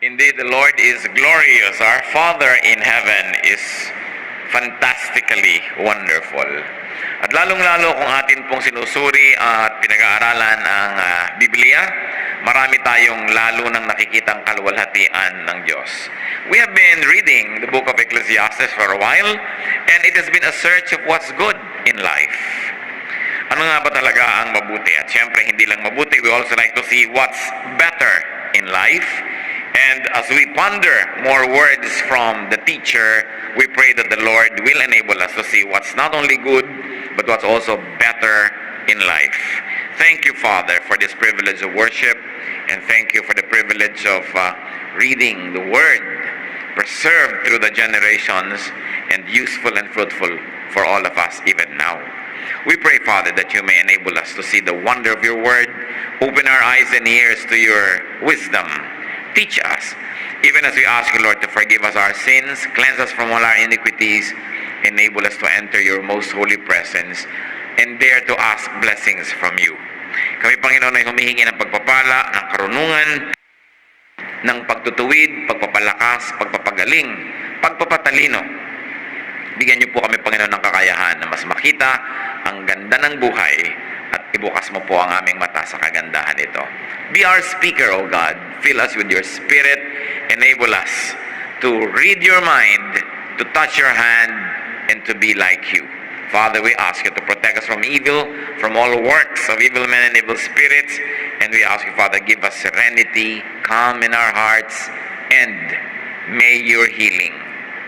Indeed, the Lord is glorious. Our Father in heaven is fantastically wonderful. At lalong-lalo kung atin pong sinusuri at pinag-aaralan ang Biblia, marami tayong lalo nang nakikitang kaluwalhatian ng Diyos. We have been reading the book of Ecclesiastes for a while, and it has been a search of what's good in life. Ano nga ba talaga ang mabuti? At syempre, hindi lang mabuti, we also like to see what's better in life. And as we ponder more words from the teacher, we pray that the Lord will enable us to see what's not only good, but what's also better in life. Thank you, Father, for this privilege of worship, and thank you for the privilege of reading the Word, preserved through the generations, and useful and fruitful for all of us even now. We pray, Father, that you may enable us to see the wonder of your Word, open our eyes and ears to your wisdom. Teach us, even as we ask you, Lord, to forgive us our sins, cleanse us from all our iniquities, enable us to enter your most holy presence, and dare to ask blessings from you. Kami, Panginoon, ay humihingi ng pagpapala, ng karunungan, ng pagtutuwid, pagpapalakas, pagpapagaling, pagpapatalino. Bigyan niyo po kami, Panginoon, ng kakayahan na mas makita ang ganda ng buhay at ibukas mo po ang aming mata sa kagandahan nito. Be our speaker, O God. Fill us with your spirit. Enable us to read your mind, to touch your hand, and to be like you. Father, we ask you to protect us from evil, from all works of evil men and evil spirits. And we ask you, Father, give us serenity, calm in our hearts, and may your healing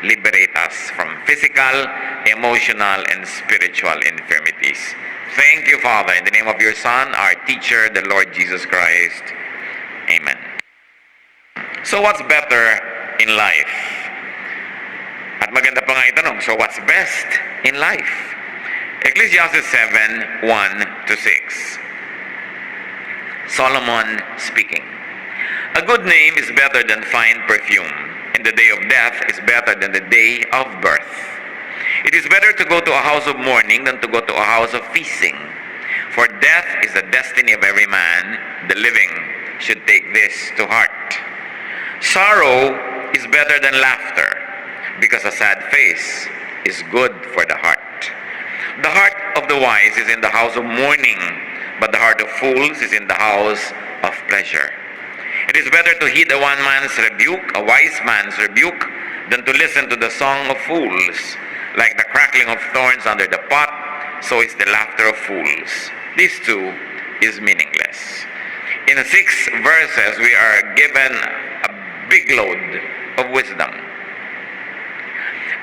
liberate us from physical, emotional, and spiritual infirmities. Thank you, Father, in the name of your Son, our teacher, the Lord Jesus Christ. Amen. So what's better in life? At maganda pa nga itanong, so what's best in life? Ecclesiastes 7, 1-6. Solomon speaking. A good name is better than fine perfume, and the day of death is better than the day of birth. It is better to go to a house of mourning than to go to a house of feasting. For death is the destiny of every man. The living should take this to heart. Sorrow is better than laughter, because a sad face is good for the heart. The heart of the wise is in the house of mourning, but the heart of fools is in the house of pleasure. It is better to heed a one man's rebuke, a wise man's rebuke, than to listen to the song of fools. Like the crackling of thorns under the pot, so is the laughter of fools. This too is meaningless. In 6 verses, we are given a big load of wisdom.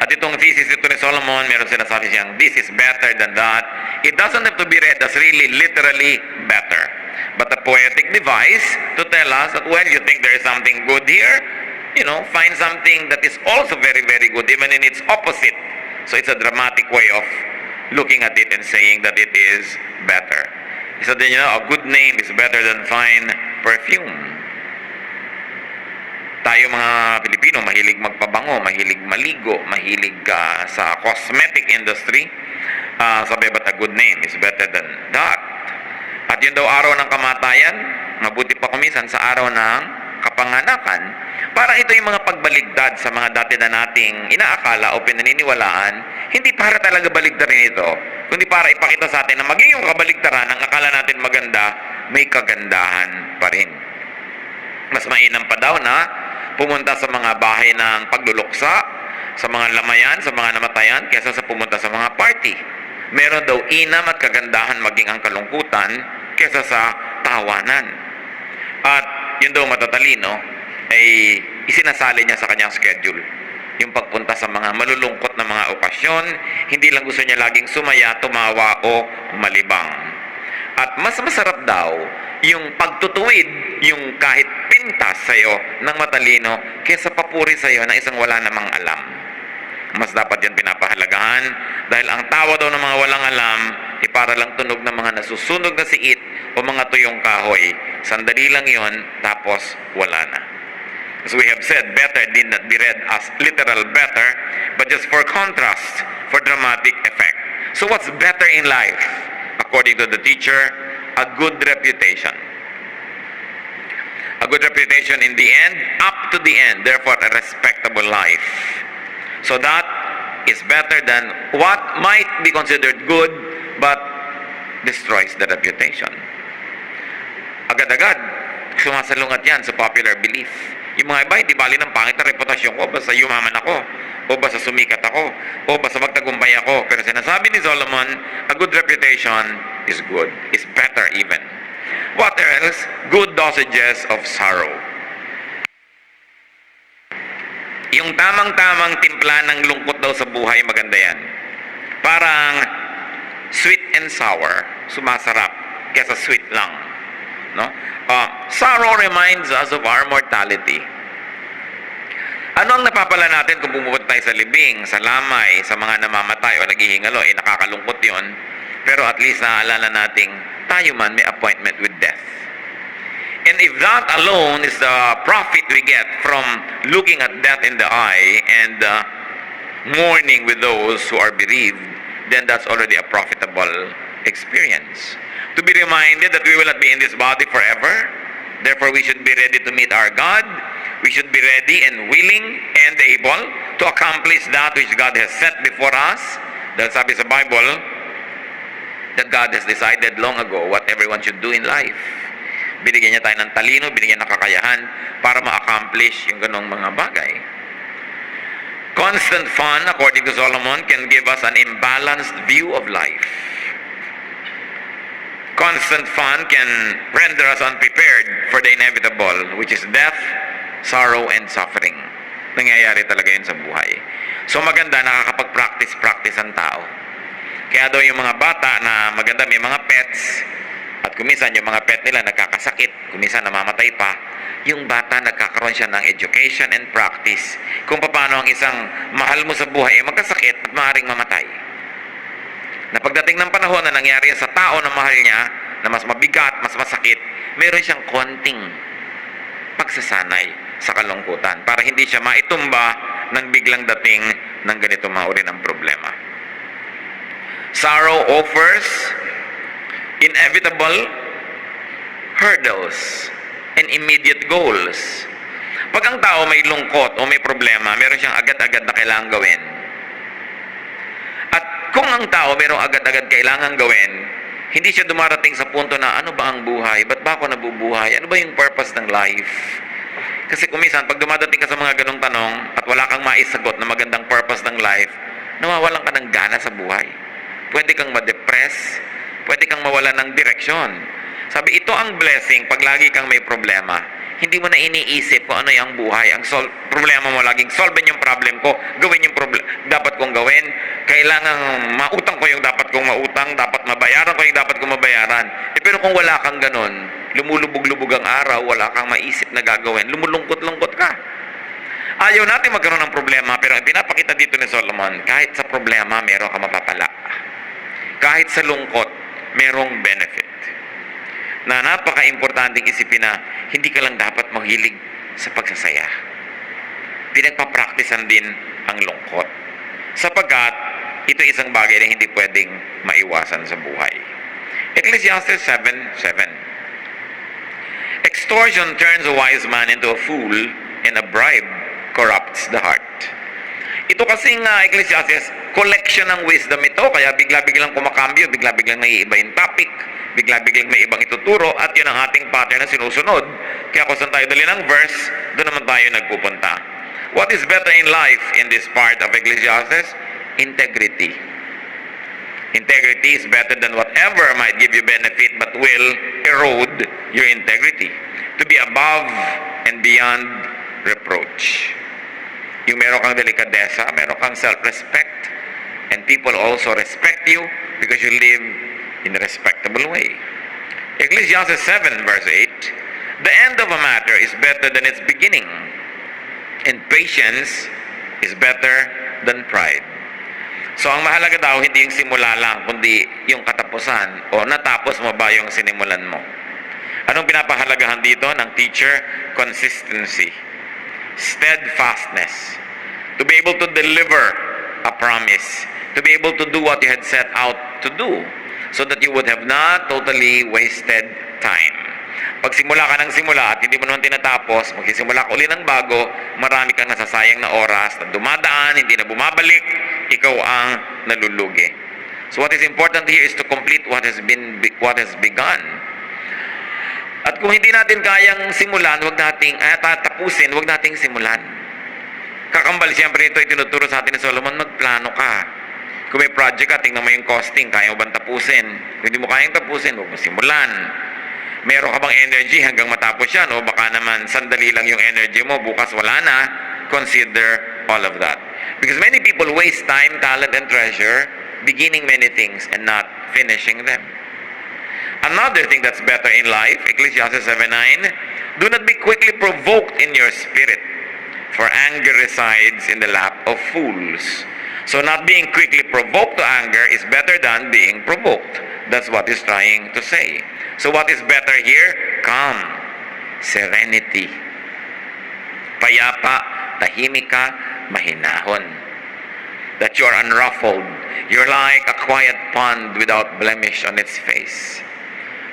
At itong thesis ito ni Solomon, meron sinasabi siyang, this is better than that. It doesn't have to be read as really literally better, but a poetic device to tell us that, well, you think there is something good here, find something that is also very, very good, even in its opposite. So it's a dramatic way of looking at it and saying that it is better. So then, a good name is better than fine perfume. Tayo mga Pilipino, mahilig magpabango, mahilig maligo, mahilig sa cosmetic industry. Sabi, but a good name is better than that. At yun daw araw ng kamatayan, mabuti pa kuminsan sa araw ng kapanganakan. Parang ito yung mga pagbaligtad sa mga dati na nating inaakala o pinaniniwalaan, hindi para talaga baligtarin ito, kundi para ipakita sa atin na maging yung kabaligtaran ng akala natin maganda, may kagandahan pa rin. Mas mainam pa daw na pumunta sa mga bahay ng pagluluksa, sa mga lamayan, sa mga namatayan, kaysa sa pumunta sa mga party. Meron daw inam at kagandahan maging ang kalungkutan kaysa sa tawanan. At yun daw matatalino, ay isinasali niya sa kanyang schedule. Yung pagpunta sa mga malulungkot na mga okasyon, hindi lang gusto niya laging sumaya, tumawa o malibang. At mas masarap daw yung pagtutuwid, yung kahit pintas sa'yo ng matalino, kaysa papuri sa'yo na isang wala namang alam. Mas dapat yan pinapahalagahan dahil ang tawa daw ng mga walang alam ay para lang tunog ng mga nasusunog na siit o mga tuyong kahoy. Sandali lang yon, tapos wala na. As we have said, better did not be read as literal better, but just for contrast, for dramatic effect. So what's better in life? According to the teacher, a good reputation. A good reputation in the end, up to the end, therefore a respectable life. So that is better than what might be considered good but destroys the reputation. Agad-agad, sumasalungat yan sa popular belief. Yung mga iba, hindi bali ng pangit na reputasyon ko, basta yumaman ako, o basta sumikat ako, o basta magtagumpay ako. Pero sinasabi ni Solomon, a good reputation is good, is better even. What else? Good dosages of sorrow. Yung tamang-tamang timpla ng lungkot daw sa buhay, maganda yan. Parang sweet and sour, sumasarap, kesa sweet lang. No? Sorrow reminds us of our mortality. Ano ang napapala natin kung pumupunta tayo sa libing, sa lamay, sa mga namamatay o naghihingalo? Nakakalungkot yon. Pero at least naaalala nating tayo man may appointment with death. And if that alone is the profit we get from looking at death in the eye and mourning with those who are bereaved, then that's already a profitable experience. To be reminded that we will not be in this body forever, therefore we should be ready to meet our God. We should be ready and willing and able to accomplish that which God has set before us. Dahil sabi sa Bible, that God has decided long ago what everyone should do in life. Binigyan niya tayo ng talino, binigyan ng kakayahan para ma-accomplish yung ganong mga bagay. Constant fun, according to Solomon, can give us an imbalanced view of life. Constant fun can render us unprepared for the inevitable, which is death, sorrow, and suffering. Nangyayari talaga yun sa buhay. So maganda, nakakapag-practice ang tao. Kaya daw yung mga bata na maganda may mga pets, at kuminsan yung mga pet nila nagkakasakit, kuminsan namamatay pa, yung bata nagkakaroon siya ng education and practice kung paano ang isang mahal mo sa buhay ay magkasakit at maaaring mamatay. Na pagdating ng panahon na nangyari sa tao na mahal niya, na mas mabigat, mas masakit, meron siyang konting pagsasanay sa kalungkutan para hindi siya maitumba ng biglang dating ng ganito mga uri ng problema. Sorrow offers inevitable hurdles and immediate goals. Pag ang tao may lungkot o may problema, meron siyang agad-agad na kailangang gawin. At kung ang tao merong agad-agad kailangang gawin, hindi siya dumarating sa punto na ano ba ang buhay? Ba't ba ako nabubuhay? Ano ba yung purpose ng life? Kasi kumisan, pag dumadating ka sa mga ganong tanong at wala kang maisagot na magandang purpose ng life, nawawalan ka ng gana sa buhay. Pwede kang ma-depress, pwede kang mawala ng direksyon. Sabi, ito ang blessing pag lagi kang may problema. Hindi mo na iniisip kung ano yung buhay. Ang problema mo laging, solve yung problem ko, gawin yung dapat kong gawin. Kailangan mautang ko yung dapat kong mautang, dapat mabayaran ko yung dapat kong mabayaran. Pero kung wala kang ganun, lumulubog-lubog ang araw, wala kang maisip na gagawin, lumulungkot-lungkot ka. Ayaw natin magkaroon ng problema, pero ang pinapakita dito ni Solomon, kahit sa problema, meron ka mapapala. Kahit sa lungkot, merong benefit. Na napaka-importanting isipin na hindi ka lang dapat mahilig sa pagsasaya. Pinagpapraktisan din ang lungkot. Sapagkat ito isang bagay na hindi pwedeng maiwasan sa buhay. Ecclesiastes 7:7. Extortion turns a wise man into a fool, and a bribe corrupts the heart. Ito kasing Ecclesiastes, collection ng wisdom ito, kaya bigla-biglang kumakambyo, bigla-biglang naiiba yung topic, bigla-biglang may ibang ituturo, at yun ang ating pattern na sinusunod. Kaya kung saan tayo dali ng verse, doon naman tayo nagpupunta. What is better in life in this part of Ecclesiastes? Integrity. Integrity is better than whatever might give you benefit but will erode your integrity. To be above and beyond reproach. Yung meron kang delikadesa, meron kang self-respect, and people also respect you because you live in a respectable way. Ecclesiastes 7 verse 8, the end of a matter is better than its beginning, and patience is better than pride. So ang mahalaga daw, hindi yung simula lang, kundi yung katapusan, o natapos mo ba yung sinimulan mo. Anong pinapahalagahan dito ng teacher? Consistency. Steadfastness. To be able to deliver a promise. To be able to do what you had set out to do. So that you would have not totally wasted time. Pag simula ka ng simula at hindi mo naman tinatapos, magsisimula ka uli ng bago, marami kang nasasayang na oras na dumadaan, hindi na bumabalik, ikaw ang nalulugi. So what is important here is to complete what has begun. At kung hindi natin kayang simulan, tapusin, wag nating simulan. Kakambal siyempre ito, itinuturo sa atin ni Solomon, magplano ka. Kung may project ka, tingnan mo yung costing, kaya mo bang tapusin? Kung hindi mo kayang tapusin, huwag mo simulan. Meron ka bang energy hanggang matapos yan? O baka naman sandali lang yung energy mo, bukas wala na. Consider all of that. Because many people waste time, talent, and treasure beginning many things and not finishing them. Another thing that's better in life, Ecclesiastes 7:9, do not be quickly provoked in your spirit, for anger resides in the lap of fools. So not being quickly provoked to anger is better than being provoked. That's what he's trying to say. So what is better here? Calm, serenity. Payapa, tahimik ka, mahinahon. That you are unruffled. You're like a quiet pond without blemish on its face.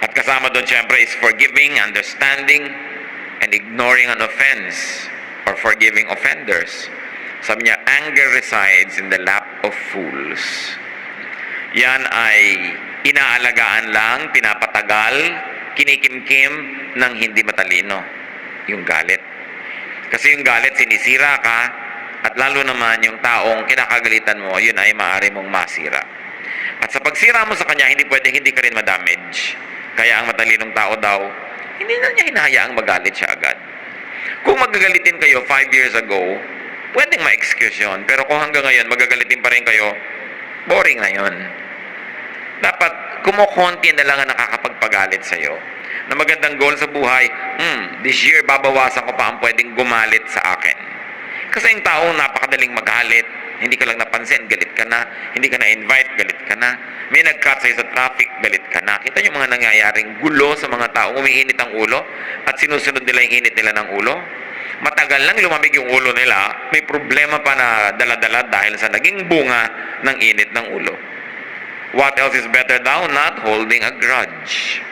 At kasama doon siyempre is forgiving, understanding, and ignoring an offense or forgiving offenders. Sabi niya, anger resides in the lap of fools. Yan ay inaalagaan lang, pinapatagal, kinikimkim ng hindi matalino. Yung galit. Kasi yung galit, sinisira ka, at lalo naman yung taong kinakagalitan mo, yun ay maaari mong masira. At sa pagsira mo sa kanya, hindi pwedeng hindi ka rin madamage. Kaya ang matalinong tao daw, hindi na niya hinahayaang magalit siya agad. Kung magagalitin kayo 5 years ago, pwedeng ma-excuse yun. Pero kung hanggang ngayon, magagalitin pa rin kayo, boring na yun. Dapat, kumukonti na lang ang nakakapagpagalit sa'yo. Na magandang goal sa buhay, this year, babawasan ko pa ang pwedeng gumalit sa akin. Kasi yung taong napakadaling magalit, hindi ka lang napansin, galit ka na. Hindi ka na-invite, galit ka na. May nag-cut sa'yo sa traffic, galit ka na. Kita yung mga nangyayaring gulo sa mga taong umiinit ang ulo at sinusunod nila yung init nila ng ulo. Matagal lang lumamig yung ulo nila, may problema pa na dala-dala dahil sa naging bunga ng init ng ulo. What else is better daw? Not holding a grudge.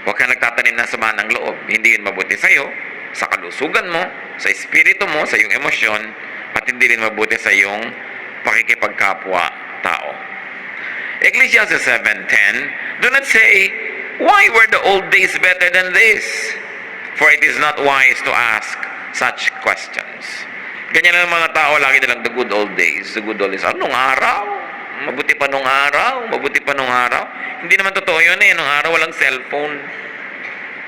Huwag ka nagtatanim ng sama ng loob. Hindi yun mabuti sa'yo, sa kalusugan mo, sa espiritu mo, sa iyong emosyon, at hindi rin mabuti sa iyong pakikipagkapwa-tao. Ecclesiastes 7:10, do not say, why were the old days better than this? For it is not wise to ask such questions. Ganyan lang mga tao, lagi nilang the good old days. The good old days. Nung araw? Mabuti pa nung araw? Mabuti pa nung araw? Hindi naman totoo yun eh. Nung araw walang cellphone.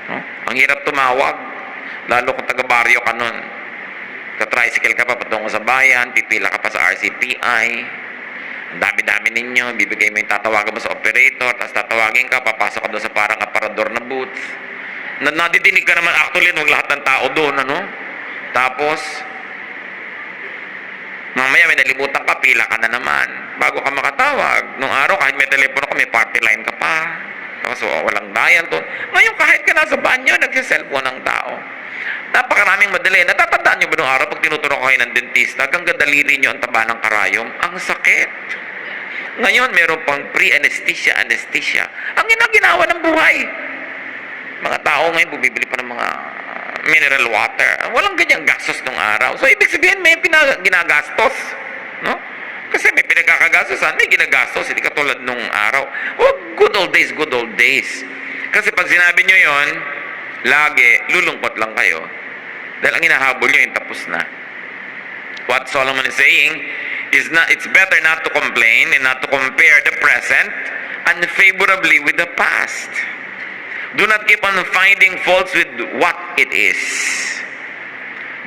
No? Ang hirap tumawag. Lalo kung taga-baryo ka nun. Ka-tricycle ka pa patungo sa bayan, pipila ka pa sa RCPI. Ang dami-dami ninyo. Bibigay mo yung tatawagan mo sa operator, tapos tatawagin ka, papasok ka doon sa parang aparador na booth. Nadidinig ka naman actually nung lahat ng tao doon, ano? Tapos, mamaya may nalimutan ka, pila ka na naman. Bago ka makatawag. Nung araw, kahit may telepono ka, may party line ka pa. So, walang dayan doon. Ngayon, kahit ka nasa banyo, nagsiselfone ng tao. Napakaraming madali. Natatandaan nyo ba nung araw, pag tinuturo kayo ng dentista, hanggang daliri nyo ang taba ng karayom, ang sakit. Ngayon, meron pang pre-anesthesia, anesthesia. Ang ginawa ng buhay. Mga tao ngayon bumibili pa ng mga mineral water. Walang ganyang gastos nung araw. So, ibig sabihin, may ginagastos. No? Kasi may pinagkakagastosan, may ginagastos. Hindi katulad nung araw. Oh, good old days, good old days. Kasi pag sinabi nyo yon, lagi, lulungkot lang kayo. Dahil ang hinahabol nyo, yung tapos na. What Solomon is saying is it's better not to complain and not to compare the present unfavorably with the past. Do not keep on finding faults with what it is.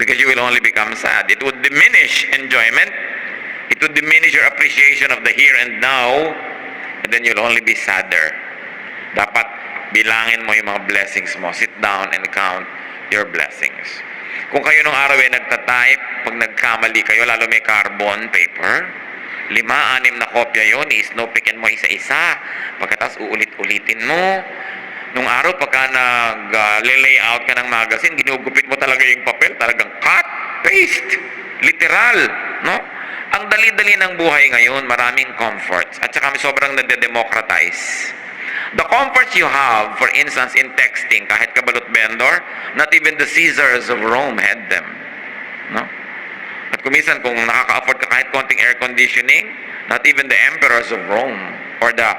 Because you will only become sad. It would diminish enjoyment. It would diminish your appreciation of the here and now. And then you'll only be sadder. Dapat bilangin mo yung mga blessings mo. Sit down and count your blessings. Kung kayo nung araw ay nagtatype, pag nagkamali kayo, lalo may carbon paper, 5, 6 na kopya yun, i-snowpickin mo isa-isa. Pagkatapos uulit-ulitin mo. Nung araw, pagka nag-layout ka ng magazine, ginugupit mo talaga yung papel, talagang cut, paste, literal, no? Ang dali-dali ng buhay ngayon, maraming comforts, at saka sobrang nade-democratize. The comforts you have, for instance, in texting, kahit kabalot vendor, not even the Caesars of Rome had them. No? At kumisan, kung nakaka-afford ka kahit konting air conditioning, not even the emperors of Rome or the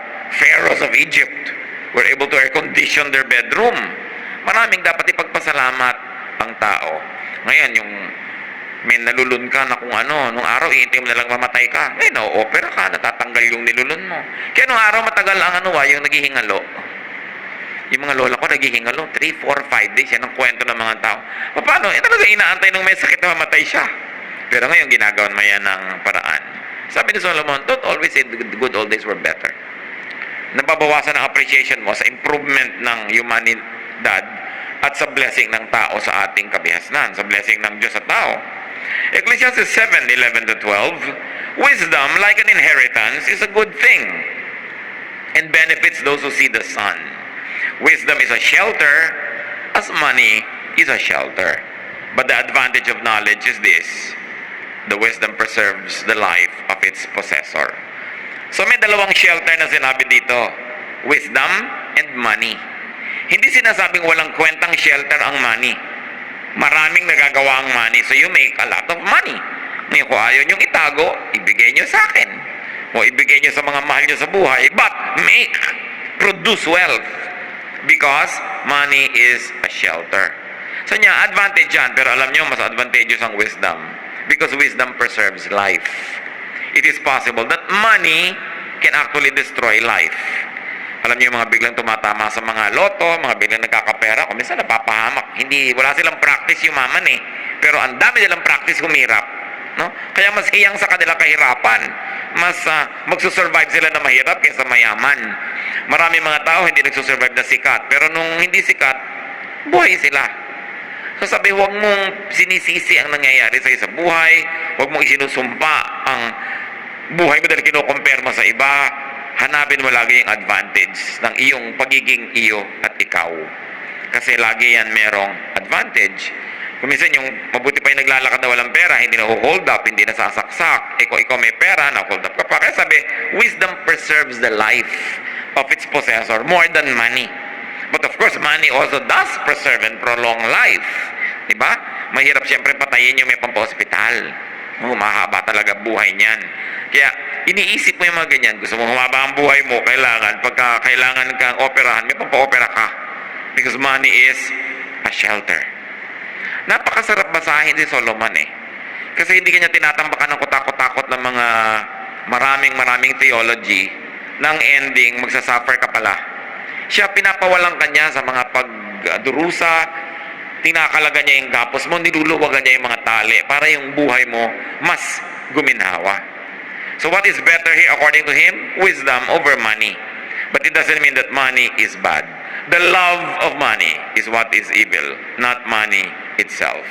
pharaohs of Egypt were able to air condition their bedroom. Maraming dapat ipagpasalamat ang tao. Ngayon, yung may nalulun ka na kung ano, nung araw, ihintay mo na lang mamatay ka. Ngayon, opera ka, natatanggal yung nilulun mo. Kaya nung araw, matagal ang yung naghihingalo. Yung mga lola ko naghihingalo, 3, 4, 5 days. Yan ang kwento ng mga tao. Paano? Talaga inaantay nung may sakit na mamatay siya. Pero ngayon, ginagawan mo yan ng paraan. Sabi ni Solomon, don't always say the good old days were better. Nababawasan ang appreciation mo sa improvement ng humanidad at sa blessing ng tao sa ating kabihasnan, sa blessing ng Diyos sa tao. Ecclesiastes 7:11-12, wisdom, like an inheritance, is a good thing and benefits those who see the sun. Wisdom is a shelter as money is a shelter. But the advantage of knowledge is this: the wisdom preserves the life of its possessor. So may dalawang shelter na sinabi dito, wisdom and money. Hindi sinasabing walang kwentang shelter ang money. Maraming nagagawa ang money, so you make a lot of money. Ngayon, kung ayaw niyong itago, ibigay niyo sa akin. O ibigay niyo sa mga mahal niyo sa buhay. But produce wealth. Because money is a shelter. So niya, advantage yan. Pero alam niyo, mas advantageous ang wisdom. Because wisdom preserves life. It is possible that money can actually destroy life. Alam niyo yung mga biglang tumatama sa mga loto, mga biglang nagkakapera, kung minsan napapahamak. Wala silang practice yumaman eh. Pero ang dami nilang practice humirap. No? Kaya mas hiyang sa kanila kahirapan. Mas magsusurvive sila na mahirap kaysa mayaman. Marami mga tao hindi nagsusurvive na sikat. Pero nung hindi sikat, buhay sila. So sabi, huwag mong sinisisi ang nangyayari sa buhay. Huwag mong isinusumpa ang buhay mo dahil kinukompare mo sa iba. Hanapin mo lagi yung advantage ng iyong pagiging iyo at ikaw. Kasi lagi yan merong advantage. Kung minsan yung mabuti pa yung naglalakad na walang pera, hindi na hold up, hindi na sasaksak. Ikaw may pera, na-hold up ka pa. Kaya sabi, wisdom preserves the life of its possessor more than money. But of course, money also does preserve and prolong life. Diba? Mahirap siyempre patayin yung may pampa-hospital. Mahaba talaga buhay niyan. Kaya, iniisip mo yung mga ganyan. Gusto mo humaba ang buhay mo, pagka kailangan kang operahan, may pampa-opera ka. Because money is a shelter. Napakasarap basahin si Solomon eh. Kasi hindi kanya tinatambakan ng kutakot-takot ng mga maraming theology. Nang ending, magsasuffer ka pala. Siya pinapawalan kanya sa mga pagdurusa, tinakalaga niya yung gapos mo, niluluwagan niya yung mga tali para yung buhay mo mas guminhawa. So what is better here according to him? Wisdom over money. But it doesn't mean that money is bad. The love of money is what is evil, not money itself.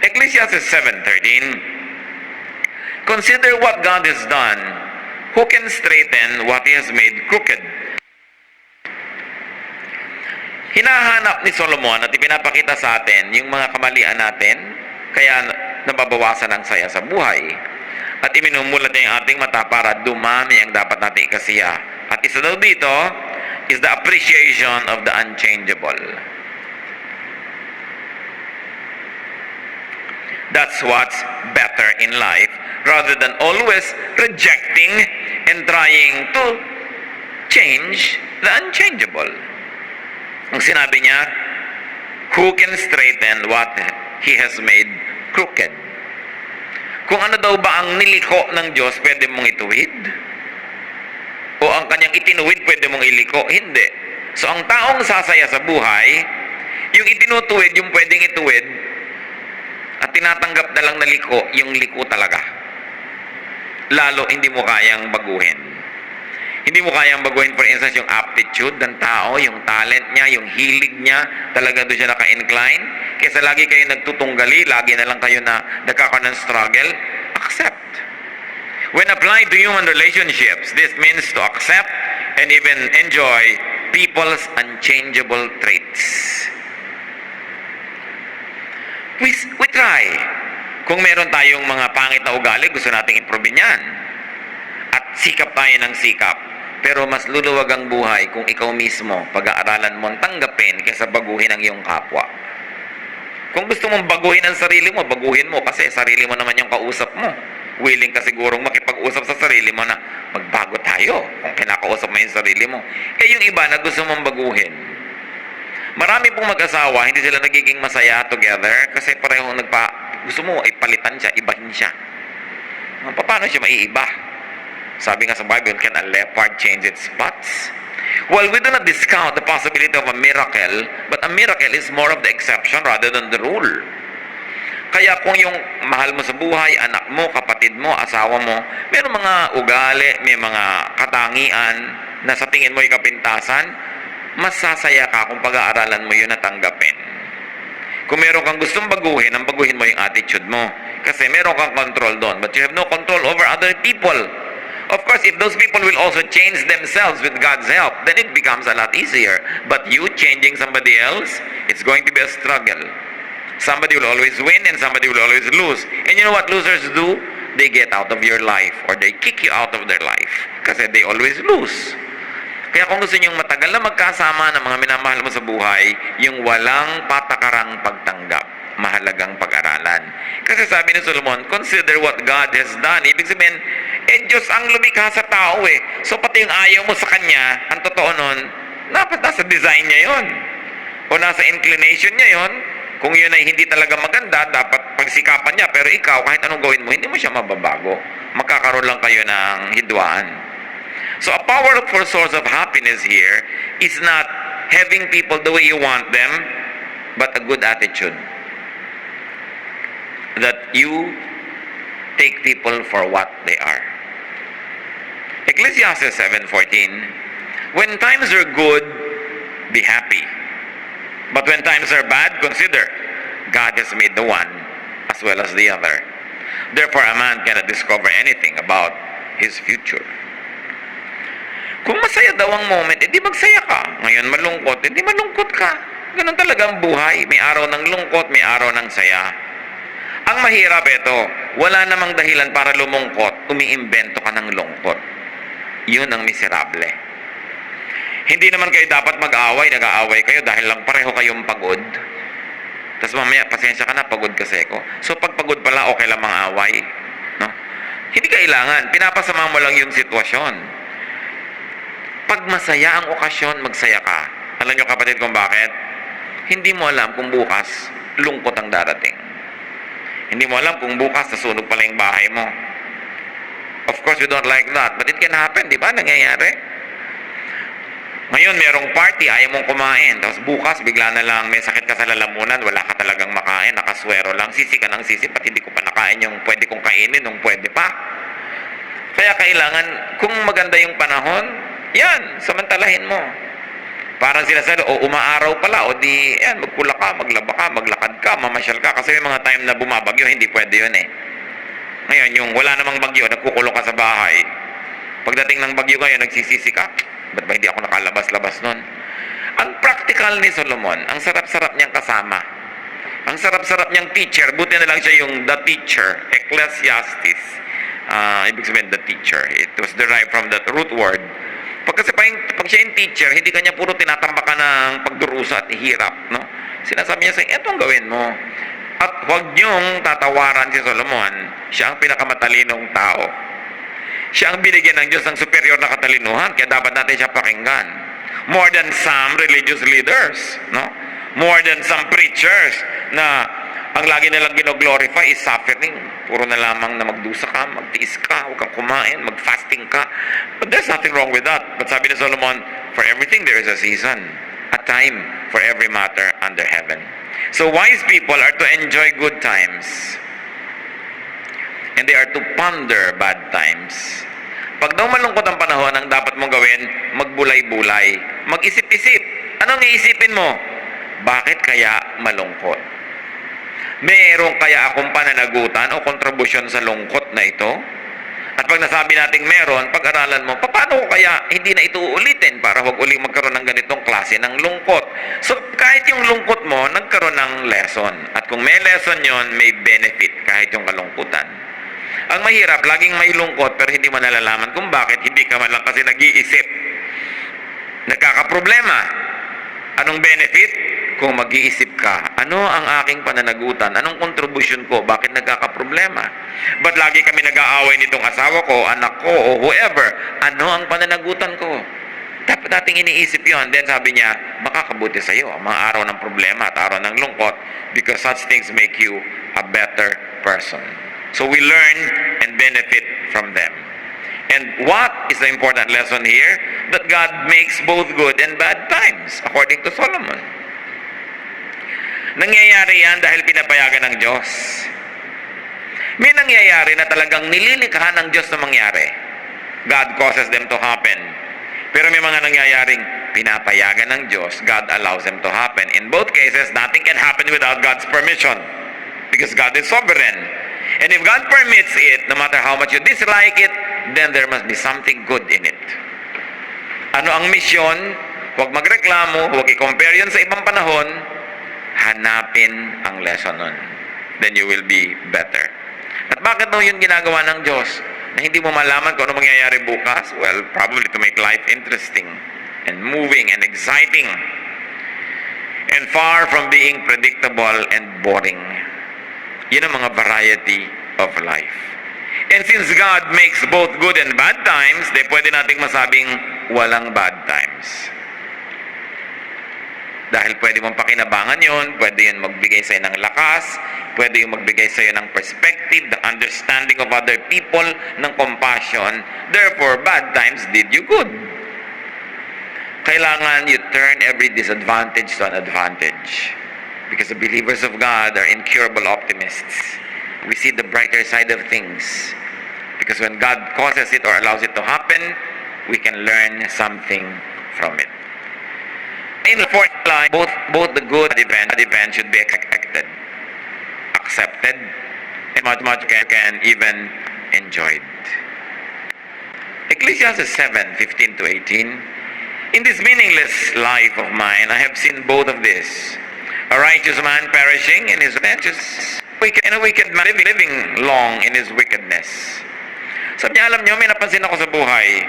Ecclesiastes 7:13, consider what God has done. Who can straighten what He has made crooked? Hinahanap ni Solomon at ipinapakita sa atin yung mga kamalian natin, kaya nababawasan ang saya sa buhay. At iminumulat niya yung ating mata para dumami ang dapat natin ikasiya. At isa daw dito is the appreciation of the unchangeable. That's what's better in life rather than always rejecting and trying to change the unchangeable. Ang sinabi niya, who can straighten what He has made crooked? Kung ano daw ba ang niliko ng Diyos, pwede mong ituwid? O ang kanyang itinuwid, pwede mong iliko? Hindi. So ang taong sasaya sa buhay, yung itinutuwid, yung pwedeng ituwid, at tinatanggap na lang na liko, yung liko talaga. Lalo, hindi mo kayang baguhin. Hindi mo kayang baguhin, for instance, yung aptitude ng tao, yung talent niya, yung hilig niya, talaga doon siya naka-incline. Kaysa lagi kayo nagtutunggali, lagi na lang kayo na nagkakaroon ng struggle, accept. When applied to human relationships, this means to accept and even enjoy people's unchangeable traits. We try. Kung meron tayong mga pangit na ugali, gusto nating improve yan. At sikap tayo ng sikap. Pero mas luluwag ang buhay kung ikaw mismo pag-aaralan mo tanggapin kaysa baguhin ang iyong kapwa. Kung gusto mong baguhin ang sarili mo, baguhin mo kasi sarili mo naman yung kausap mo. Willing ka sigurong makipag-usap sa sarili mo na magbago tayo kung kinakausap mo yung sarili mo. Eh yung iba na gusto mong baguhin. Marami pong mag-asawa, hindi sila nagiging masaya together kasi parehong gusto mo ipalitan siya, ibahin siya. Paano siya maiiba? Sabi nga sa Bible, can a leopard change its spots? Well, we do not discount the possibility of a miracle, but a miracle is more of the exception rather than the rule. Kaya kung yung mahal mo sa buhay, anak mo, kapatid mo, asawa mo, mayroong mga ugali, may mga katangian na sa tingin mo ay kapintasan, mas sasaya ka kung pag-aaralan mo yun at tanggapin. Kung meron kang gustong baguhin, ang baguhin mo yung attitude mo. Kasi meron kang control doon, but you have no control over other people. Of course, if those people will also change themselves with God's help, then it becomes a lot easier. But you changing somebody else, it's going to be a struggle. Somebody will always win and somebody will always lose. And you know what losers do? They get out of your life or they kick you out of their life. Kasi they always lose. Kaya kung gusto niyong matagal na magkasama ng mga minamahal mo sa buhay, yung walang patakarang pagtanggap, mahalagang pag-aralan. Kasi sabi ni Solomon, consider what God has done. Ibig sabihin, Diyos ang lumikha sa tao eh. So pati yung ayaw mo sa Kanya, ang totoo nun, dapat nasa design niya yon o nasa inclination niya yon. Kung yun ay hindi talaga maganda, dapat pagsikapan niya. Pero ikaw, kahit anong gawin mo, hindi mo siya mababago. Magkakaroon lang kayo ng hidwaan. So a powerful source of happiness here is not having people the way you want them, but a good attitude. That you take people for what they are. Ecclesiastes 7:14, when times are good, be happy. But when times are bad, consider, God has made the one as well as the other. Therefore, a man cannot discover anything about his future. Kung masaya daw ang moment, edi magsaya ka. Ngayon malungkot, edi malungkot ka. Ganun talaga ang buhay. May araw ng lungkot, may araw ng saya. Ang mahirap ito, wala namang dahilan para lumungkot, umiimbento ka ng lungkot. Yun ang miserable. Hindi naman kayo dapat mag-away, nag-aaway kayo dahil lang pareho kayong pagod. Tapos mamaya, pasensya ka na, pagod kasi ako. So pag pagod pala, okay lang mang-away. No? Hindi kailangan, pinapasama mo lang yung sitwasyon. Pag masaya ang okasyon, magsaya ka. Alam nyo kapatid kung bakit? Hindi mo alam kung bukas, lungkot ang darating. Hindi mo alam kung bukas, nasunog pala yung bahay mo. Of course, we don't like that. But it can happen, di ba? Nangyayari. Ngayon, merong party, ayaw mong kumain. Tapos bukas, bigla na lang, may sakit ka sa lalamunan, wala ka talagang makain, nakaswero lang, sisi ka ng sisi, pati hindi ko pa nakain yung pwede kong kainin, nung pwede pa. Kaya kailangan, kung maganda yung panahon, yan, samantalahin mo. Parang sila sa o umaaraw pala, o di, yan, magkula ka, maglaba ka, maglakad ka, mamasyal ka, kasi may mga time na bumabagyo, hindi pwede yun eh. Ngayon, yung wala namang bagyo, nagkukulong ka sa bahay, pagdating ng bagyo kayo, nagsisisi ka, ba't ba hindi ako nakalabas-labas nun? Ang practical ni Solomon, ang sarap-sarap niyang kasama. Ang sarap-sarap niyang teacher, buti na lang siya yung the teacher, Ecclesiastes. Ibig sabihin, the teacher. It was derived from that root word. Kasi pag siya yung teacher, hindi kanya puro tinatambakan ng pagdurusa at hirap. No? Sinasabi niya sa ito ang gawin mo. At huwag niyong tatawaran si Solomon. Siya ang pinakamatalinong tao. Siya ang binigyan ng Diyos ng superior na katalinuhan, kaya dapat natin siya pakinggan. More than some religious leaders, no? More than some preachers na ang lagi nilang gino-glorify is suffering. Puro na lamang na magdusa ka, magtiis ka, huwag kang kumain, mag-fasting ka. But there's nothing wrong with that. But sabi ni Solomon, for everything there is a season, a time for every matter under heaven. So wise people are to enjoy good times. And they are to ponder bad times. Pag daw malungkot ang panahon, ang dapat mong gawin, magbulay-bulay. Mag-isip-isip. Anong iisipin mo? Bakit kaya malungkot? Meron kaya akong pananagutan o kontribusyon sa lungkot na ito? At pag nasabi nating meron, pag-aralan mo, paano ko kaya hindi na ito uulitin para huwag uling magkaroon ng ganitong klase ng lungkot? So, kahit yung lungkot mo, nagkaroon ng lesson. At kung may lesson yon, may benefit kahit yung kalungkutan. Ang mahirap, laging may lungkot pero hindi mo nalalaman kung bakit hindi ka man lang kasi nag-iisip Nagkakaproblema. Anong benefit? Kung mag-iisip ka, ano ang aking pananagutan? Anong contribution ko? Bakit nagkakaproblema? Ba't lagi kami nag-aaway nitong asawa ko, anak ko, o whoever? Ano ang pananagutan ko? Dapat nating iniisip yon. Then sabi niya, makakabuti sa iyo ang mga araw ng problema at araw ng lungkot because such things make you a better person. So we learn and benefit from them. And what is the important lesson here? That God makes both good and bad times, according to Solomon. Nangyayari yan dahil pinapayagan ng Diyos. May nangyayari na talagang nililikha ng Diyos na mangyari. God causes them to happen. Pero may mga nangyayaring pinapayagan ng Diyos, God allows them to happen. In both cases, nothing can happen without God's permission. Because God is sovereign. And if God permits it, no matter how much you dislike it, then there must be something good in it. Ano ang misyon? Huwag magreklamo, huwag i-compare yun sa ibang panahon. Hanapin ang lesson nun. Then you will be better. At bakit daw yun ginagawa ng Diyos? Na hindi mo malaman kung ano mangyayari bukas? Well, probably to make life interesting and moving and exciting and far from being predictable and boring. Yun ang mga variety of life. And since God makes both good and bad times, then pwede nating masabing walang bad times. Dahil pwede mong pakinabangan yun, pwede yun magbigay sa'yo ng lakas, pwede yung magbigay sa'yo ng perspective, ng understanding of other people, ng compassion. Therefore, bad times did you good. Kailangan you turn every disadvantage to an advantage. Because the believers of God are incurable optimists. We see the brighter side of things. Because when God causes it or allows it to happen, we can learn something from it. In the fourth line, both the good and bad event should be expected, accepted, and much can even enjoyed. Ecclesiastes 7:15-18. In this meaningless life of mine, I have seen both of this: a righteous man perishing in his righteousness, and a wicked man living long in his wickedness. Sabi niya, alam niyo, may napansin ako sa buhay.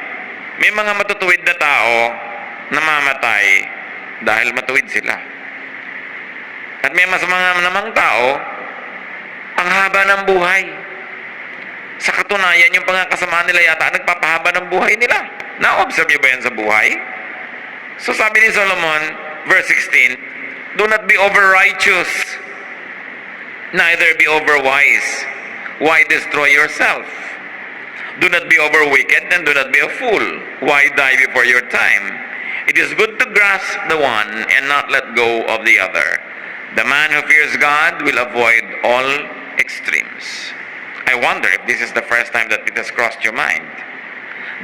May mga matutuwid na tao na mamatay dahil matuwid sila. At may mas mga namang tao, ang haba ng buhay. Sa katunayan, yung pangkasamaan nila yata nagpapahaba ng buhay nila. Na-observe niyo ba yan sa buhay? So sabi ni Solomon, verse 16, do not be over-righteous, neither be over-wise. Why destroy yourself? Do not be over-wicked, and do not be a fool. Why die before your time? It is good to grasp the one and not let go of the other. The man who fears God will avoid all extremes. I wonder if this is the first time that it has crossed your mind.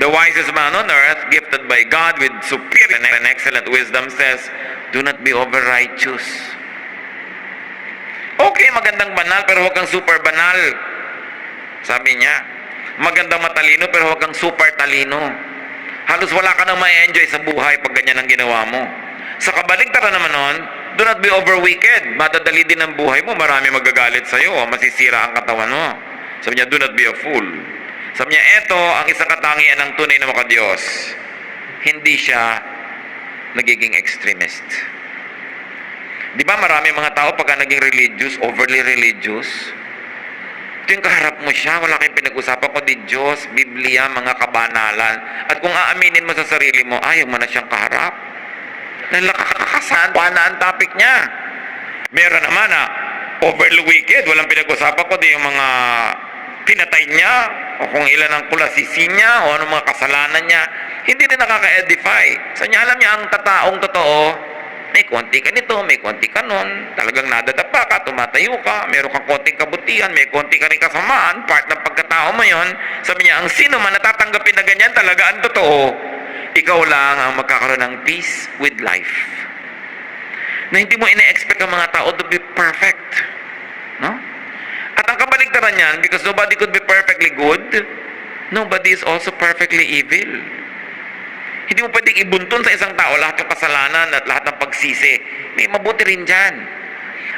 The wisest man on earth, gifted by God with superior and excellent wisdom, says, do not be over-righteous. Okay, magandang banal, pero huwag kang super banal. Sabi niya, magandang matalino, pero huwag kang super talino. Halos wala ka nang ma-enjoy sa buhay pag ganyan ang ginawa mo. Sa kabaligtaran naman nun, do not be over-wicked. Madadali din ang buhay mo, marami magagalit sa'yo, masisira ang katawan mo. Sabi niya, do not be a fool. Sabi niya, eto ang isang katangian ng tunay na makadiyos. Hindi siya nagiging extremist. Di ba marami mga tao pagka naging religious, overly religious, ito yung kaharap mo siya, wala kayong pinag-usapan kundi Diyos, Biblia, mga kabanalan. At kung aaminin mo sa sarili mo, ayaw mo na siyang kaharap. Nakakakasan, na ang topic niya. Meron naman na overly wicked, walang pinag-usapan kundi yung mga pinatay niya, o kung ilan ang kulasisi niya, o anong mga kasalanan niya. Hindi din nakaka-edify. So niya alam niya ang tataong totoo, may konti ka nito, may konti ka nun, talagang nadadapa ka, tumatayo ka, meron kang konting kabutihan, may konti ka rin kasamaan, part ng pagkatao mo yon. Sabi niya, ang sino man natatanggapin na ganyan, talaga ang totoo, ikaw lang ang magkakaroon ng peace with life. Na hindi mo ina-expect ang mga tao to be perfect. No? At ang kabaligtaran niyan, because nobody could be perfectly good, nobody is also perfectly evil. Hindi mo pwedeng ibuntun sa isang tao lahat ng kasalanan at lahat ng pagsisi. May mabuti rin dyan.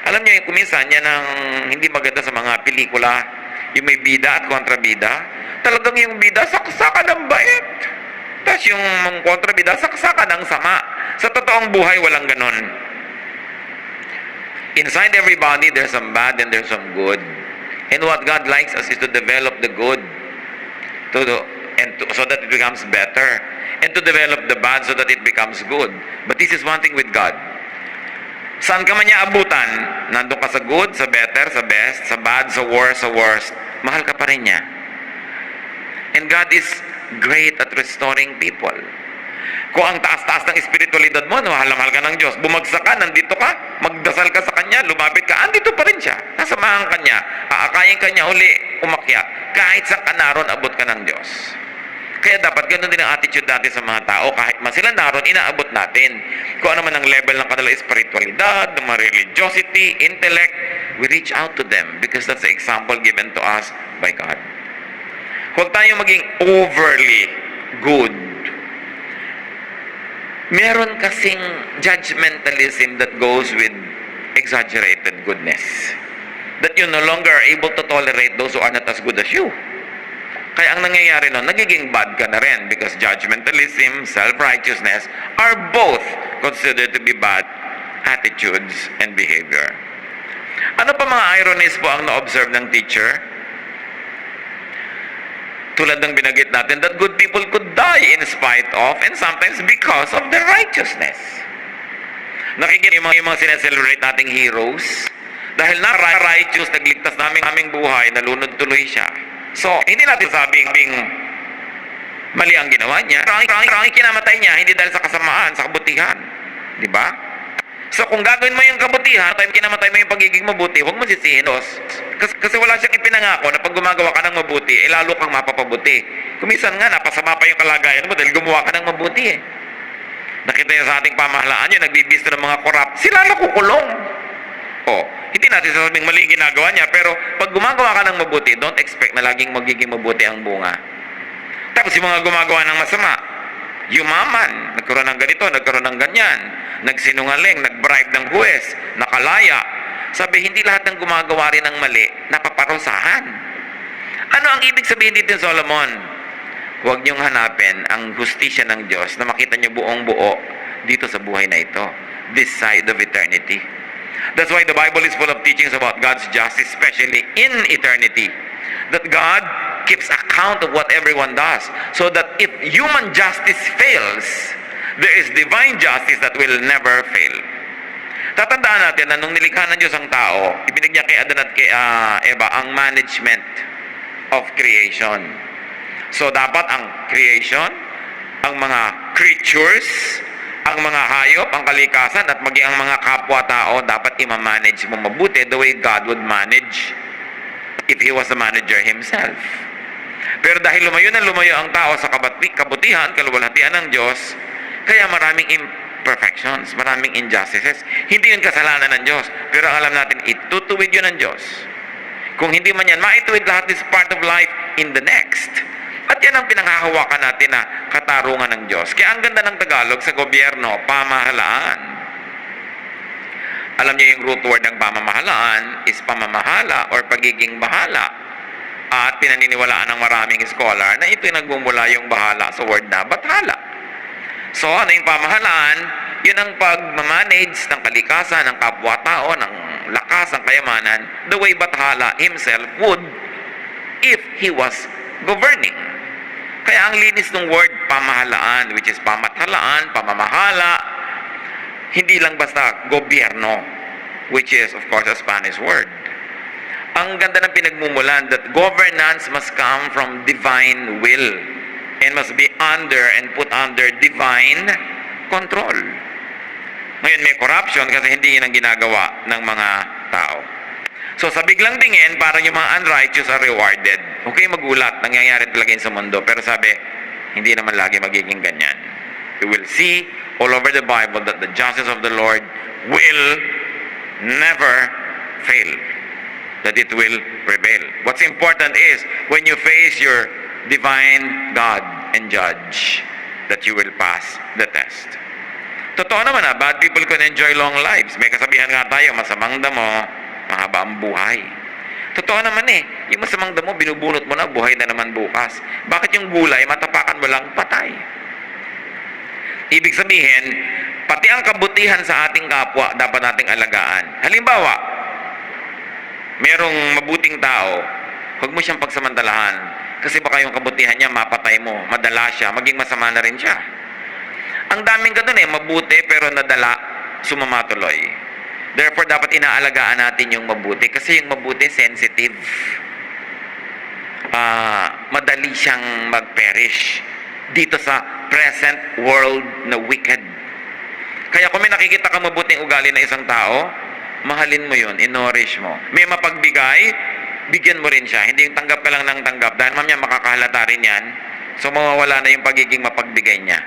Alam niyo, yung kuminsan, yan ang hindi maganda sa mga pelikula, yung may bida at kontrabida. Talagang yung bida, saksakan ng bait. Tapos yung kontrabida, saksakan ng sama. Sa totoong buhay, walang ganon. Inside everybody, there's some bad and there's some good. And what God likes us is to develop the good. So that it becomes better. And to develop the bad so that it becomes good. But this is one thing with God. Saan ka man niya abutan, nandun ka sa good, sa better, sa best, sa bad, sa worst, mahal ka pa rin niya. And God is great at restoring people. Kung ang taas-taas ng espiritualidad mo, mahal na mahal ka ng Diyos, bumagsak ka, nandito ka, magdasal ka sa Kanya, lumapit ka, andito pa rin siya. Nasamahan ka niya, aakayin ka niya uli, umakyat. Kahit sa kanaron, abot ka ng Diyos. Kaya dapat ganun din ang attitude natin sa mga tao. Kahit man sila naroon, inaabot natin. Kung ano man ang level ng kanila espiritualidad, ng mga religiosity, intellect, we reach out to them because that's the example given to us by God. Huwag tayo maging overly good. Meron kasing judgmentalism that goes with exaggerated goodness. That you no longer are able to tolerate those who are not as good as you. Kaya ang nangyayari nun, nagiging bad ka na rin because judgmentalism, self-righteousness are both considered to be bad attitudes and behavior. Ano pa mga ironies po ang na-observe ng teacher? Tulad ng binanggit natin that good people could die in spite of and sometimes because of their righteousness. Nakikinig yung mga sineselebrate nating heroes dahil na-righteous, nagligtas naming buhay, nalunod tuloy siya. So, hindi natin sabing mali ang ginawa niya. Rangi kinamatay niya, hindi dahil sa kasamaan, sa kabutihan. Di ba? So, kung gagawin mo yung kabutihan, kinamatay mo yung pagiging mabuti, huwag mo sisihin. Kasi wala siyang ipinangako na pag gumagawa ka ng mabuti, lalo kang mapapabuti. Kumisan nga, napasama pa yung kalagayan mo dahil gumawa ka ng mabuti eh. Nakita niyo sa ating pamahalaan yun, nagbibisto ng mga korap, sila nakukulong. Hindi natin sasabing mali ginagawa niya, pero pag gumagawa ka ng mabuti, don't expect na laging magiging mabuti ang bunga. Tapos yung mga gumagawa ng masama, yumaman, nagkaroon ng ganito, nagkaroon ng ganyan, nagsinungaling, nagbribe ng huwes, nakalaya. Sabi, hindi lahat ng gumagawa rin ng mali, napaparusahan. Ano ang ibig sabihin dito, Solomon? Huwag niyong hanapin ang hustisya ng Diyos na makita niyo buong buo dito sa buhay na ito, this side of eternity. That's why the Bible is full of teachings about God's justice, especially in eternity. That God keeps account of what everyone does. So that if human justice fails, there is divine justice that will never fail. Tatandaan natin na nung nilikha ng Diyos ang tao, ibinigyan kay Adan at kay Eva ang management of creation. So dapat ang creation, ang mga creatures, ang mga hayop, ang kalikasan, at maging ang mga kapwa-tao, dapat i-manage mo mabuti the way God would manage if He was a manager Himself. Pero dahil lumayo na lumayo ang tao sa kabutihan, kaluwalhatian ng Diyos, kaya maraming imperfections, maraming injustices. Hindi yun kasalanan ng Diyos, pero alam natin, itutuwid yun ng Diyos. Kung hindi man yan, maituwid lahat is part of life in the next. At yan ang pinanghahawakan natin na katarungan ng Diyos. Kaya ang ganda ng Tagalog sa gobyerno, pamahalaan. Alam niyo yung root word ng pamamahalaan is pamamahala or pagiging bahala. At pinaniniwalaan ng maraming scholar na ito'y nagmumula yung bahala sa word na bathala. So, ano yung pamahalaan? Yun ang pag-manage ng kalikasan, ng kapwa-tao, ng lakas, ng kayamanan, the way bathala himself would if he was governing. Kaya ang linis ng word pamahalaan, which is pamathalaan, pamamahala, hindi lang basta gobyerno, which is of course a Spanish word. Ang ganda ng pinagmumulan that governance must come from divine will and must be under and put under divine control. Ngayon may corruption kasi hindi yun ang ginagawa ng mga tao. So sa biglang tingin, parang yung mga unrighteous are rewarded. Okay, magulat, nangyayari talaga yun sa mundo. Pero sabi, hindi naman lagi magiging ganyan. We will see all over the Bible that the justice of the Lord will never fail. That it will prevail. What's important is, when you face your divine God and judge, that you will pass the test. Totoo naman bad people can enjoy long lives. May kasabihan nga tayo, masamang damo, mahaba ang buhay. Totoo naman yung masamang damo, binubunot mo na, buhay na naman bukas. Bakit yung gulay, matapakan mo lang, patay? Ibig sabihin, pati ang kabutihan sa ating kapwa dapat nating alagaan. Halimbawa, merong mabuting tao, huwag mo siyang pagsamantalahan. Kasi baka yung kabutihan niya, mapatay mo, madala siya, maging masama na rin siya. Ang daming ganun mabuti pero nadala, sumamatuloy. Therefore, dapat inaalagaan natin yung mabuti kasi yung mabuti sensitive. Madali siyang mag-perish dito sa present world na wicked. Kaya kung may nakikita kang mabuting ugali na isang tao, mahalin mo yun, inorish mo. May mapagbigay, bigyan mo rin siya. Hindi yung tanggap ka lang ng tanggap. Dahil mamaya makakahalata rin yan. So mawawala na yung pagiging mapagbigay niya.